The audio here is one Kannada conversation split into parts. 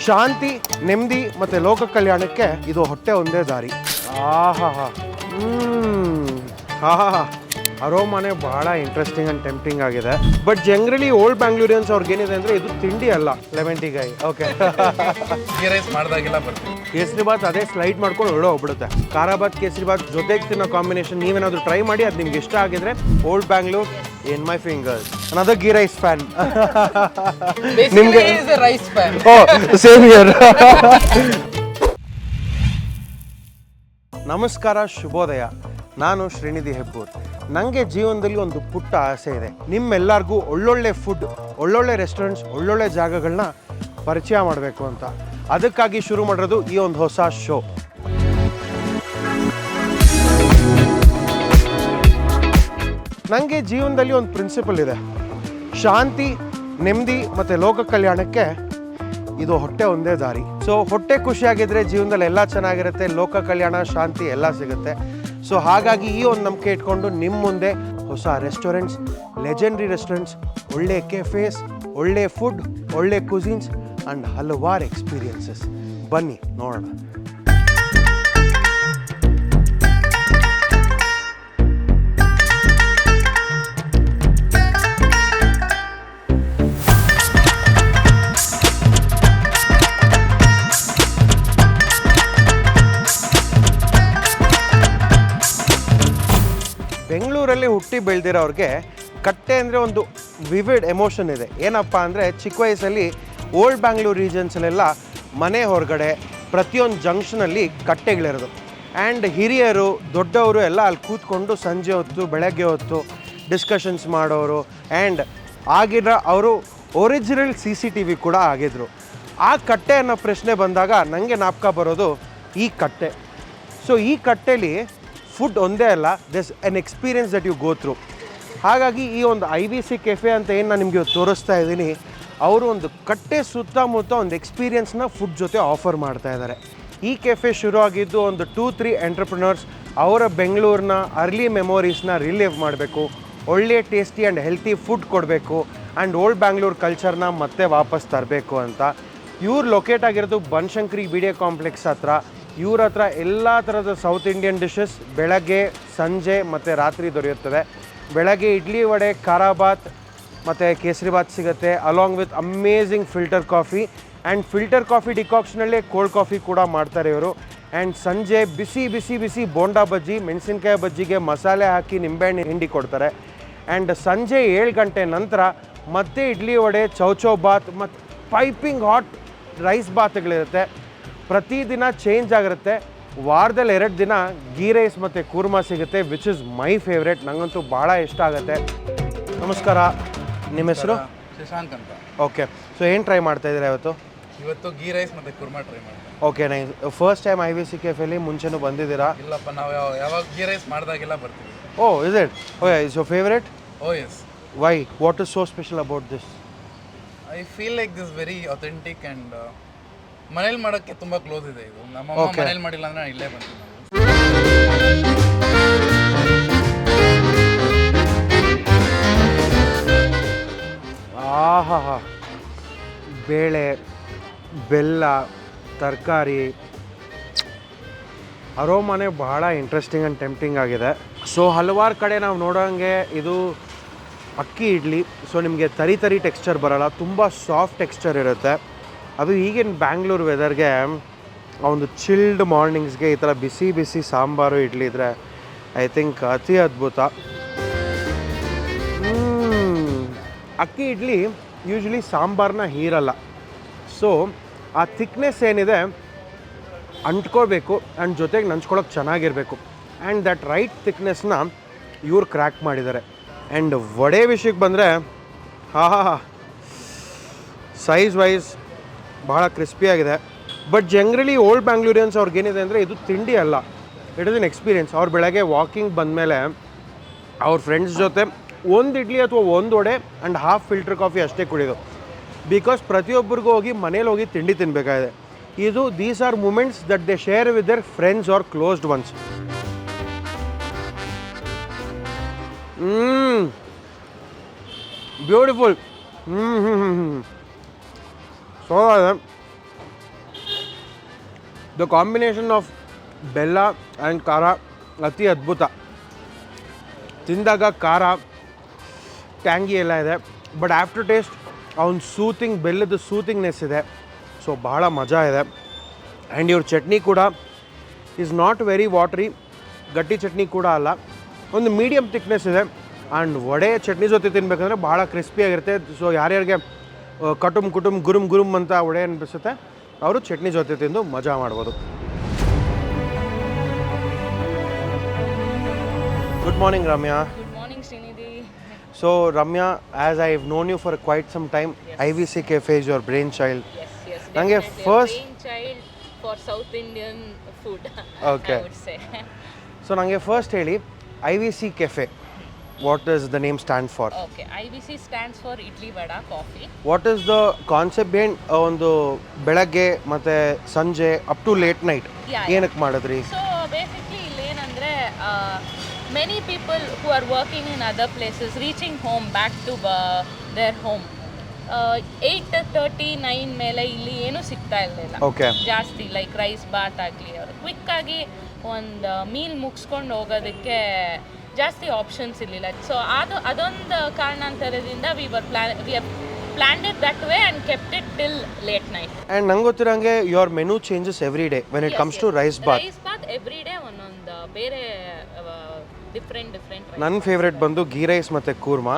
ಶಾಂತಿ, ನೆಮ್ಮದಿ ಮತ್ತು ಲೋಕ ಕಲ್ಯಾಣಕ್ಕೆ ಇದು ಹೊಟ್ಟೆ ಒಂದೇ ದಾರಿ. ಆಹಾ ಹಾ ಅರೋಮಾನೇ ಭಾಳ ಇಂಟ್ರೆಸ್ಟಿಂಗ್ ಆ್ಯಂಡ್ ಟೆಂಪ್ಟಿಂಗ್ ಆಗಿದೆ. ಬಟ್ ಜನರಲಿ ಓಲ್ಡ್ ಬ್ಯಾಂಗ್ಳೂರಿಯನ್ಸ್ ಅವ್ರಿಗೇನಿದೆ ಅಂದರೆ ಇದು ತಿಂಡಿ ಅಲ್ಲ, ಲೆಮನ್ ಟೀ ಗಾಯಿ. ಓಕೆ, ಗೀ ರೈಸ್ ಮಾಡಿದಾಗೆಲ್ಲ ಬರ್ತೀವಿ. ಕೇಸರಿ ಬಾತ್ ಅದೇ ಸ್ಲೈಡ್ ಮಾಡ್ಕೊಂಡು ಹೊರಡೋ ಹೋಗ್ಬಿಡುತ್ತೆ. ಖಾರ ಬಾತ್ ಕೇಸರಿ ಬಾತ್ ಜೊತೆಗೆ ತಿನ್ನೋ ಕಾಂಬಿನೇಷನ್ ನೀವೇನಾದರೂ ಟ್ರೈ ಮಾಡಿ, ಅದು ನಿಮ್ಗೆ ಇಷ್ಟ ಆಗಿದ್ರೆ old Bangalore in my fingers. Another ghee rice fan. ನಿಮಗೆ rice fan. Oh same here. ನಮಸ್ಕಾರ, ಶುಭೋದಯ. ನಾನು ಶ್ರೀನಿಧಿ ಹೆಬ್ಬೂರ್. ನನಗೆ ಜೀವನದಲ್ಲಿ ಒಂದು ಪುಟ್ಟ ಆಸೆ ಇದೆ. ನಿಮ್ಮೆಲ್ಲರಿಗೂ ಒಳ್ಳೊಳ್ಳೆ ಫುಡ್, ಒಳ್ಳೊಳ್ಳೆ ರೆಸ್ಟೋರೆಂಟ್ಸ್, ಒಳ್ಳೊಳ್ಳೆ ಜಾಗಗಳನ್ನ ಪರಿಚಯ ಮಾಡಬೇಕು ಅಂತ. ಅದಕ್ಕಾಗಿ ಶುರು ಮಾಡಿರೋದು ಈ ಒಂದು ಹೊಸ ಶೋ. ನನಗೆ ಜೀವನದಲ್ಲಿ ಒಂದು ಪ್ರಿನ್ಸಿಪಲ್ ಇದೆ. ಶಾಂತಿ, ನೆಮ್ಮದಿ ಮತ್ತು ಲೋಕ ಕಲ್ಯಾಣಕ್ಕೆ ಇದು ಹೊಟ್ಟೆ ಒಂದೇ ದಾರಿ. ಸೊ ಹೊಟ್ಟೆ ಖುಷಿಯಾಗಿದ್ದರೆ ಜೀವನದಲ್ಲಿ ಎಲ್ಲ ಚೆನ್ನಾಗಿರುತ್ತೆ, ಲೋಕ ಕಲ್ಯಾಣ, ಶಾಂತಿ ಎಲ್ಲ ಸಿಗುತ್ತೆ. ಸೊ ಹಾಗಾಗಿ ಈ ಒಂದು ನಂಬಿಕೆ ಇಟ್ಕೊಂಡು ನಿಮ್ಮ ಮುಂದೆ ಹೊಸ ರೆಸ್ಟೋರೆಂಟ್ಸ್, ಲೆಜೆಂಡ್ರಿ ರೆಸ್ಟೋರೆಂಟ್ಸ್, ಒಳ್ಳೆ ಕೆಫೇಸ್, ಒಳ್ಳೆ ಫುಡ್, ಒಳ್ಳೆ ಕುಸಿನ್ಸ್ ಆ್ಯಂಡ್ ಹಲವಾರು ಎಕ್ಸ್ಪೀರಿಯನ್ಸಸ್. ಬನ್ನಿ ನೋಡೋಣ. ಬೆಂಗಳೂರಲ್ಲಿ ಹುಟ್ಟಿ ಬೆಳೆದಿರೋರಿಗೆ ಕಟ್ಟೆ ಅಂದರೆ ಒಂದು ವಿವಿಡ್ ಎಮೋಷನ್ ಇದೆ. ಏನಪ್ಪ ಅಂದರೆ ಚಿಕ್ಕ ವಯಸ್ಸಲ್ಲಿ ಓಲ್ಡ್ ಬ್ಯಾಂಗ್ಳೂರ್ ರೀಜನ್ಸಲ್ಲೆಲ್ಲ ಮನೆ ಹೊರಗಡೆ ಪ್ರತಿಯೊಂದು ಜಂಕ್ಷನಲ್ಲಿ ಕಟ್ಟೆಗಳಿರೋದು. ಆ್ಯಂಡ್ ಹಿರಿಯರು, ದೊಡ್ಡವರು ಎಲ್ಲ ಅಲ್ಲಿ ಕೂತ್ಕೊಂಡು ಸಂಜೆ ಹೊತ್ತು, ಬೆಳಗ್ಗೆ ಹೊತ್ತು ಡಿಸ್ಕಷನ್ಸ್ ಮಾಡೋರು. ಆ್ಯಂಡ್ ಆಗಿರೋ ಅವರು ಒರಿಜಿನಲ್ CCTV ಕೂಡ ಆಗಿದ್ರು. ಆ ಕಟ್ಟೆ ಅನ್ನೋ ಪ್ರಶ್ನೆ ಬಂದಾಗ ನನಗೆ ಜ್ಞಾಪಕ ಬರೋದು ಈ ಕಟ್ಟೆ. ಸೊ ಈ ಕಟ್ಟೆಲಿ ಫುಡ್ ಒಂದೇ ಅಲ್ಲ, this an experience that you go through. ಹಾಗಾಗಿ ಈ ಒಂದು IBC ಕೆಫೆ ಅಂತ ಏನು ನಾನು ನಿಮಗೆ ತೋರಿಸ್ತಾ ಇದ್ದೀನಿ, ಅವರು ಒಂದು ಕಟ್ಟೆ ಸುತ್ತಮುತ್ತ ಒಂದು ಎಕ್ಸ್ಪೀರಿಯನ್ಸ್ನ ಫುಡ್ ಜೊತೆ ಆಫರ್ ಮಾಡ್ತಾ ಇದ್ದಾರೆ. ಈ ಕೆಫೆ ಶುರು ಆಗಿದ್ದು ಒಂದು 2-3 ಎಂಟ್ರಪ್ರಿನರ್ಸ್ ಅವರ ಬೆಂಗಳೂರಿನ ಅರ್ಲಿ ಮೆಮೊರೀಸ್ನ ರಿಲೀವ್ ಮಾಡಬೇಕು, ಒಳ್ಳೆ ಟೇಸ್ಟಿ ಆ್ಯಂಡ್ ಹೆಲ್ತಿ ಫುಡ್ ಕೊಡಬೇಕು ಆ್ಯಂಡ್ ಓಲ್ಡ್ ಬ್ಯಾಂಗ್ಳೂರ್ ಕಲ್ಚರ್ನ ಮತ್ತೆ ವಾಪಸ್ ತರಬೇಕು ಅಂತ. ಇವ್ರು ಲೊಕೇಟ್ ಆಗಿರೋದು ಬನಶಂಕರಿ BDA ಕಾಂಪ್ಲೆಕ್ಸ್ ಹತ್ರ. ಇವ್ರ ಹತ್ರ ಎಲ್ಲ ಥರದ ಸೌತ್ ಇಂಡಿಯನ್ ಡಿಶಸ್ ಬೆಳಗ್ಗೆ, ಸಂಜೆ ಮತ್ತು ರಾತ್ರಿ ದೊರೆಯುತ್ತದೆ. ಬೆಳಗ್ಗೆ ಇಡ್ಲಿ, ವಡೆ, ಖಾರ ಬಾತ್ ಮತ್ತು ಕೇಸರಿ ಬಾತ್ ಸಿಗುತ್ತೆ, along with amazing filter coffee. And filter coffee ಡಿಕಾಕ್ಷನಲ್ಲೇ ಕೋಲ್ಡ್ ಕಾಫಿ ಕೂಡ ಮಾಡ್ತಾರೆ ಇವರು. ಆ್ಯಂಡ್ ಸಂಜೆ ಬಿಸಿ ಬಿಸಿ ಬಿಸಿ ಬೋಂಡಾ ಬಜ್ಜಿ, ಮೆಣಸಿನ್ಕಾಯಿ ಬಜ್ಜಿಗೆ ಮಸಾಲೆ ಹಾಕಿ ನಿಂಬೆಹಣ್ಣು ಹಿಂಡಿ ಕೊಡ್ತಾರೆ. ಆ್ಯಂಡ್ ಸಂಜೆ 7 ಗಂಟೆ ನಂತರ ಮತ್ತೆ ಇಡ್ಲಿ, ವಡೆ, ಚೌಚೌ ಬಾತ್ ಮತ್ತು ಪೈಪಿಂಗ್ ಹಾಟ್ ರೈಸ್ ಬಾತ್ಗಳಿರುತ್ತೆ. ಪ್ರತಿದಿನ ಚೇಂಜ್ ಆಗಿರುತ್ತೆ. ವಾರದಲ್ಲಿ 2 ದಿನ ಗೀ ರೈಸ್ ಮತ್ತು ಕೂರ್ಮಾ ಸಿಗುತ್ತೆ, ವಿಚ್ ಇಸ್ ಮೈ ಫೇವ್ರೇಟ್. ನನಗಂತೂ ಭಾಳ ಇಷ್ಟ ಆಗುತ್ತೆ. ನಮಸ್ಕಾರ, ನಿಮ್ಮ ಹೆಸರು? ಶಶಾಂಕ್ ಅಂತ. ಓಕೆ, ಸೊ ಏನು ಟ್ರೈ ಮಾಡ್ತಾ ಇದ್ದೀರಾ ಇವತ್ತು? ಇವತ್ತು ಗೀ ರೈಸ್ ಮತ್ತು ಕುರ್ಮಾ ಟ್ರೈ ಮಾಡ್ತೀವಿ. Okay, nice. First time IBC ಕೆಫೆಲಿ ಮುಂಚೆನೂ ಬಂದಿದ್ದೀರಾ? ಇಲ್ಲಪ್ಪ, ನಾವು ಯಾವಾಗ ಗೀ ರೈಸ್ ಮಾಡಿದಾಗೆಲ್ಲ ಬರ್ತೀವಿ. Oh is it? Oh is your favourite? Oh yes. Why? What is so special about this? I feel like this very authentic and ಮನೇಲಿ ಮಾಡೋಕ್ಕೆ ತುಂಬ ಕ್ಲೋಸ್ ಇದೆ ಇದು. ನಮ್ಮ ಮನೇಲಿ ಮಾಡಿಲ್ಲ ಅಂದರೆ ನಾನು ಇಲ್ಲೇ ಬಂತೀನಿ. ಆಹಾ, ಬೇಳೆ, ಬೆಲ್ಲ, ತರಕಾರಿ, ಅರೋಮಾನೇ ಭಾಳ ಇಂಟ್ರೆಸ್ಟಿಂಗ್ ಆ್ಯಂಡ್ ಟೆಂಪ್ಟಿಂಗ್ ಆಗಿದೆ. ಸೊ ಹಲವಾರು ಕಡೆ ನಾವು ನೋಡೋಂಗೆ ಇದು ಅಕ್ಕಿ ಇಡ್ಲಿ. ಸೊ ನಿಮಗೆ ತರಿ ತರಿ ಟೆಕ್ಸ್ಚರ್ ಬರೋಲ್ಲ, ತುಂಬ ಸಾಫ್ಟ್ ಟೆಕ್ಸ್ಚರ್ ಇರುತ್ತೆ. ಅದು ಈಗಿನ ಬ್ಯಾಂಗ್ಳೂರು ವೆದರ್ಗೆ, ಒಂದು ಚಿಲ್ಡ್ ಮಾರ್ನಿಂಗ್ಸ್ಗೆ ಈ ಥರ ಬಿಸಿ ಬಿಸಿ ಸಾಂಬಾರು ಇಡ್ಲಿ ಇದ್ದರೆ ಐ ಥಿಂಕ್ ಅತಿ ಅದ್ಭುತ. ಅಕ್ಕಿ ಇಡ್ಲಿ ಯೂಶ್ವಲಿ ಸಾಂಬಾರನ್ನ ಹೀರಲ್ಲ. ಸೊ ಆ ಥಿಕ್ನೆಸ್ ಏನಿದೆ ಅಂಟ್ಕೋಬೇಕು ಆ್ಯಂಡ್ ಜೊತೆಗೆ ನಂಚ್ಕೊಳ್ಳೋಕೆ ಚೆನ್ನಾಗಿರಬೇಕು. ಆ್ಯಂಡ್ ದಟ್ ರೈಟ್ ಥಿಕ್ನೆಸ್ನ ಇವ್ರು ಕ್ರ್ಯಾಕ್ ಮಾಡಿದ್ದಾರೆ. ಆ್ಯಂಡ್ ವಡೆ ವಿಷಯಕ್ಕೆ ಬಂದರೆ ಸೈಜ್ ವೈಸ್ ಭಾಳ ಕ್ರಿಸ್ಪಿಯಾಗಿದೆ. ಬಟ್ ಜನರಲಿ ಓಲ್ಡ್ ಬ್ಯಾಂಗ್ಳೂರಿಯನ್ಸ್ ಅವ್ರಿಗೇನಿದೆ ಅಂದರೆ ಇದು ತಿಂಡಿ ಅಲ್ಲ, ಇಟ್ ಇಸ್ ಎನ್ ಎಕ್ಸ್ಪೀರಿಯನ್ಸ್. ಅವ್ರು ಬೆಳಗ್ಗೆ ವಾಕಿಂಗ್ ಬಂದಮೇಲೆ ಅವ್ರ ಫ್ರೆಂಡ್ಸ್ ಜೊತೆ 1 ಇಡ್ಲಿ ಅಥವಾ 1 vada and half filter coffee ಅಷ್ಟೇ ಕುಡಿಯೋದು. ಬಿಕಾಸ್ ಪ್ರತಿಯೊಬ್ಬರಿಗೂ ಹೋಗಿ ಮನೇಲಿ ಹೋಗಿ ತಿಂಡಿ ತಿನ್ನಬೇಕಾಗಿದೆ. ಇದು these are moments that they share with their friends or closed ones. Beautiful. So the combination of ಬೆಲ್ಲ ಆ್ಯಂಡ್ ಖಾರ ಅತಿ ಅದ್ಭುತ. ತಿಂದಾಗ ಖಾರ ಟ್ಯಾಂಗಿ ಎಲ್ಲ ಇದೆ, ಬಟ್ ಆಫ್ಟರ್ ಟೇಸ್ಟ್ ಅವ್ನು ಸೂತಿಂಗ್ ಬೆಲ್ಲದ ಸೂತಿಂಗ್ನೆಸ್ ಇದೆ. ಸೊ ಭಾಳ ಮಜಾ ಇದೆ. ಆ್ಯಂಡ್ ಇವ್ರ ಚಟ್ನಿ ಕೂಡ ಈಸ್ ನಾಟ್ ವೆರಿ ವಾಟ್ರಿ, ಗಟ್ಟಿ ಚಟ್ನಿ ಕೂಡ ಅಲ್ಲ, ಒಂದು ಮೀಡಿಯಮ್ ಥಿಕ್ನೆಸ್ ಇದೆ. ಆ್ಯಂಡ್ ವಡೆ ಚಟ್ನಿ ಜೊತೆ ತಿನ್ನಬೇಕಂದ್ರೆ ಭಾಳ ಕ್ರಿಸ್ಪಿಯಾಗಿರುತ್ತೆ. ಸೊ ಯಾರ್ಯಾರಿಗೆ ಕುಟುಂಬ ಗುರುಮ್ ಅಂತ ವಡೆ ಅನಿಸುತ್ತೆ ಅವರು ಚಟ್ನಿ ಜೊತೆ ತಿಂದು ಮಜಾ ಮಾಡ್ಬೋದು. Good morning Ramya. Good morning, Srinidhi. So Ramya, as I've known you for quite some time, IVC Cafe is your brainchild. Yes, Nange definitely first- a brainchild for South Indian food, Okay. I would say. So ನನಗೆ ಫಸ್ಟ್ ಹೇಳಿ, IVC Cafe, what does the name stand for? Okay, IVC stands for Idli Vada Coffee. What is the concept behind ಒಂದು ಬೆಳಗ್ಗೆ ಮತ್ತು ಸಂಜೆ up to late night Yeah. ಏನಕ್ಕೆ ಮಾಡಿದ್ರಿ? So basically ಇಲ್ಲೇನಂದರೆ many people who are working in other places reaching home back to their home 8:39 ಮೇಲೆ ಇಲ್ಲಿ ಏನೂ ಸಿಗ್ತಾ ಇರಲಿಲ್ಲ Okay. ಜಾಸ್ತಿ, ಲೈಕ್ ರೈಸ್ ಬಾತ್ ಆಗಲಿ, ಅವರು ಕ್ವಿಕ್ಕಾಗಿ ಒಂದು ಮೀಲ್ ಮುಗಿಸ್ಕೊಂಡು ಹೋಗೋದಕ್ಕೆ ಜಾಸ್ತಿ ಆಪ್ಷನ್ಸ್ ಇರಲಿಲ್ಲ. ಸೊ ಅದೊಂದು ಕಾರಣಾಂತರದಿಂದ V planned it that way and kept it till late night. And ನಂಗೆ ಗೊತ್ತಿರೋಂಗೆ your menu changes every day when it comes to rice bath. Rice bath every day ಒಂದೊಂದು ಬೇರೆ ಡಿಫ್ರೆಂಟ್ ನನ್ನ ಫೇವ್ರೇಟ್ ಬಂದು ಗೀ ರೈಸ್ ಮತ್ತು ಕೂರ್ಮಾ.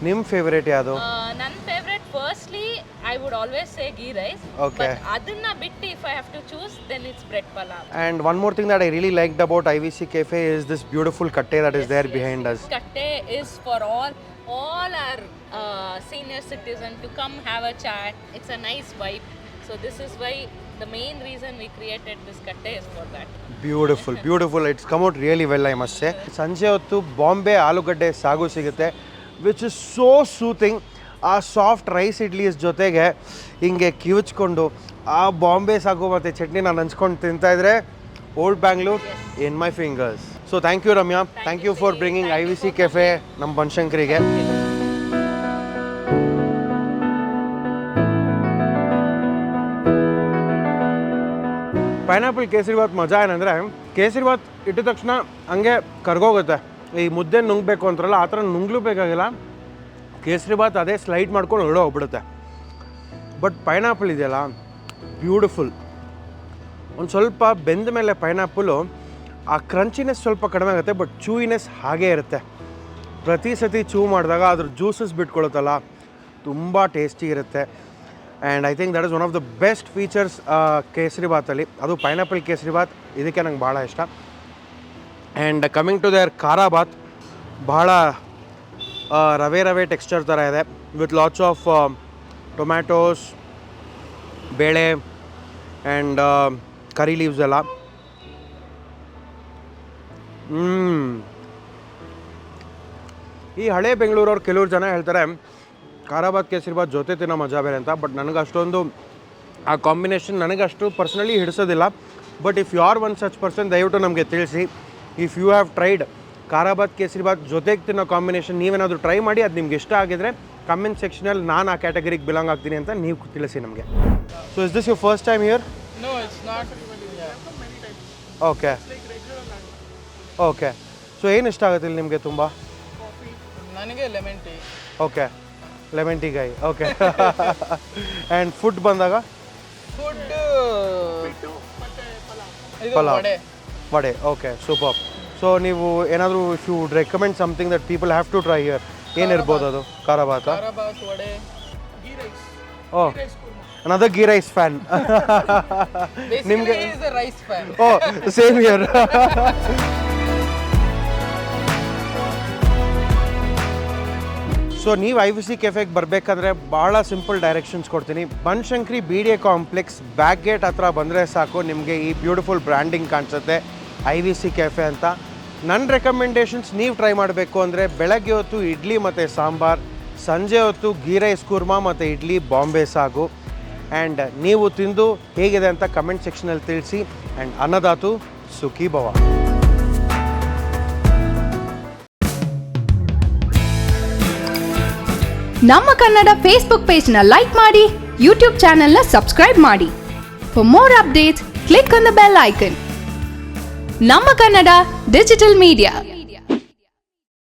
ನಿಮ್ಮ ಫೇವ್ರೇಟ್ ಯಾವುದು? ನನ್ನ favourite firstly I would always say ghee rice. Okay. ಅದನ್ನ ಬಿಟ್ಟು if I have to choose then it's bread pulao. And one more thing that I really liked about IVC Cafe is this beautiful katte that is there behind us. Katte is for all our senior citizen to come have a chat. It's a nice vibe. So this is why the main reason we created this katte is for that. Beautiful it's come out really well, I must say. ಸಂಜೆ ಹೊತ್ತು ಬಾಂಬೆ ಆಲೂಗಡ್ಡೆ ಸಾಗು ಸಿಗುತ್ತೆ, ವಿಚ್ ಇಸ್ ಸೋ ಸೂತಿಂಗ್. ಆ ಸಾಫ್ಟ್ ರೈಸ್ ಇಡ್ಲೀಸ್ ಜೊತೆಗೆ ಹಿಂಗೆ ಕಿವುಚ್ಕೊಂಡು ಆ ಬಾಂಬೆ ಸಾಗು ಮತ್ತು ಚಟ್ನಿ ನಾನು ಹಂಚ್ಕೊಂಡು ತಿಂತಾಯಿದ್ರೆ old Bangalore in my fingers. So thank you Ramya, thank you for bringing IVC cafe ನಮ್ಮ ಬನಶಂಕರಿಗೆ. ಪೈನಾಪಲ್ ಕೇಸರಿಬಾತ್ ಮಜಾ ಏನಂದರೆ, ಕೇಸರಿಬಾತ್ ಇಟ್ಟಿದ ತಕ್ಷಣ ಹಂಗೆ ಕರ್ಗೋಗುತ್ತೆ. ಈ ಮುದ್ದೆ ನುಂಗಬೇಕು ಅಂತಾರಲ್ಲ ಆ ಥರ ನುಂಗ್ಲೂ ಬೇಕಾಗಿಲ್ಲ, ಕೇಸರಿಬಾತ್ ಅದೇ ಸ್ಲೈಡ್ ಮಾಡ್ಕೊಂಡು ಹೊರಡೋ ಹೋಗ್ಬಿಡುತ್ತೆ. ಬಟ್ ಪೈನಾಪಲ್ ಇದೆಯಲ್ಲ ಬ್ಯೂಟಿಫುಲ್. ಒಂದು ಸ್ವಲ್ಪ ಬೆಂದ ಮೇಲೆ ಪೈನಾಪಲು ಆ ಕ್ರಂಚಿನೆಸ್ ಸ್ವಲ್ಪ ಕಡಿಮೆ ಆಗುತ್ತೆ, ಬಟ್ ಚೂಯಿನೆಸ್ ಹಾಗೇ ಇರುತ್ತೆ. ಪ್ರತಿ ಸತಿ ಚೂ ಮಾಡಿದಾಗ ಅದ್ರ ಜ್ಯೂಸಸ್ ಬಿಟ್ಕೊಳುತ್ತಲ್ಲ, ತುಂಬ ಟೇಸ್ಟಿ ಇರುತ್ತೆ. And I think that is one of the best features ಕೇಸರಿಬಾತಲ್ಲಿ, ಅದು ಪೈನಾಪಲ್ ಕೇಸರಿಬಾತ್. ಇದಕ್ಕೆ ನಂಗೆ ಭಾಳ ಇಷ್ಟ. ಆ್ಯಂಡ್ ಕಮಿಂಗ್ ಟು ದೇರ್ ಖಾರ ಬಾತ್, ಭಾಳ ರವೆ ಟೆಕ್ಸ್ಚರ್ ಥರ ಇದೆ, ವಿತ್ ಲಾಟ್ಸ್ ಆಫ್ ಟೊಮ್ಯಾಟೋಸ್, ಬೇಳೆ ಆ್ಯಂಡ್ ಕರಿ ಲೀವ್ಸ್ ಎಲ್ಲ. ಈ ಹಳೆ ಬೆಂಗಳೂರವ್ರು ಕೆಲವ್ರು ಜನ ಹೇಳ್ತಾರೆ ಖಾರಾಬಾತ್ ಕೇಸರಿಬಾತ್ ಜೊತೆ ತಿನ್ನೋ ಮಜಾ ಬೇರೆ ಅಂತ, ಬಟ್ ನನಗೆ ಅಷ್ಟೊಂದು ಆ ಕಾಂಬಿನೇಷನ್ ನನಗಷ್ಟು ಪರ್ಸ್ನಲಿ ಹಿಡಿಸೋದಿಲ್ಲ. But if you are one such person, ದಯವಿಟ್ಟು ನಮಗೆ ತಿಳಿಸಿ. If you have tried kharabath kesaribath ಜೊತೆಗೆ ತಿನ್ನೋ ಕಾಂಬಿನೇಷನ್ ನೀವೇನಾದರೂ ಟ್ರೈ ಮಾಡಿ, ಅದು ನಿಮ್ಗೆ ಇಷ್ಟ ಆಗಿದ್ರೆ ಕಮೆಂಟ್ ಸೆಕ್ಷನಲ್ಲಿ ನಾನು ಆ ಕ್ಯಾಟಗರಿಗೆ ಬಿಲಾಂಗ್ ಆಗ್ತೀನಿ ಅಂತ ನೀವು ತಿಳಿಸಿ ನಮಗೆ. So is this your first time here? No, it's not. Okay okay. So ಏನು ಇಷ್ಟ ಆಗುತ್ತೆ ಇಲ್ಲಿ ನಿಮಗೆ ತುಂಬ? ನನಗೆ lemon tea. Okay, lemon tea ಗಾಯಿ. ಓಕೆ. ಆ್ಯಂಡ್ ಫುಡ್ ಬಂದಾಗ food pulao, vada. Vada. Okay, super. So ನೀವು ಏನಾದರೂ if you would recommend something that people have to try here, ಏನಿರ್ಬೋದು ಅದು? Kharabath, kharabath, vada, ghee rice. Oh, another ghee rice fan. Basically he is a rice fan. Oh, same here. So ನೀವು IVC ಕೆಫೆಗೆ ಬರಬೇಕಾದ್ರೆ ಭಾಳ ಸಿಂಪಲ್ ಡೈರೆಕ್ಷನ್ಸ್ ಕೊಡ್ತೀನಿ. Banashankari BDA complex back gate ಹತ್ರ ಬಂದರೆ ಸಾಕು, ನಿಮಗೆ ಈ ಬ್ಯೂಟಿಫುಲ್ ಬ್ರ್ಯಾಂಡಿಂಗ್ ಕಾಣಿಸುತ್ತೆ IVC ಕೆಫೆ ಅಂತ. ನನ್ನ ರೆಕಮೆಂಡೇಷನ್ಸ್ ನೀವು ಟ್ರೈ ಮಾಡಬೇಕು ಅಂದರೆ ಬೆಳಗ್ಗೆ ಹೊತ್ತು ಇಡ್ಲಿ ಮತ್ತು ಸಾಂಬಾರ್, ಸಂಜೆ ಹೊತ್ತು ಗೀ ರೈಸ್ ಕೂರ್ಮಾ ಮತ್ತು ಇಡ್ಲಿ ಬಾಂಬೆ ಸಾಗು. ಆ್ಯಂಡ್ ನೀವು ತಿಂದು ಹೇಗಿದೆ ಅಂತ ಕಮೆಂಟ್ ಸೆಕ್ಷನಲ್ಲಿ ತಿಳಿಸಿ. ಆ್ಯಂಡ್ ಅನ್ನದಾತು ಸುಖಿ ಭವ. ನಮ್ಮ ಕನ್ನಡ ಫೇಸ್ಬುಕ್ ಪೇಜ್ನ ಲೈಕ್ ಮಾಡಿ, ಯೂಟ್ಯೂಬ್ ಚಾನೆಲ್ನ ಸಬ್ಸ್ಕ್ರೈಬ್ ಮಾಡಿ. For more updates click on the bell icon. ನಮ್ಮ ಕನ್ನಡ ಡಿಜಿಟಲ್ ಮೀಡಿಯಾ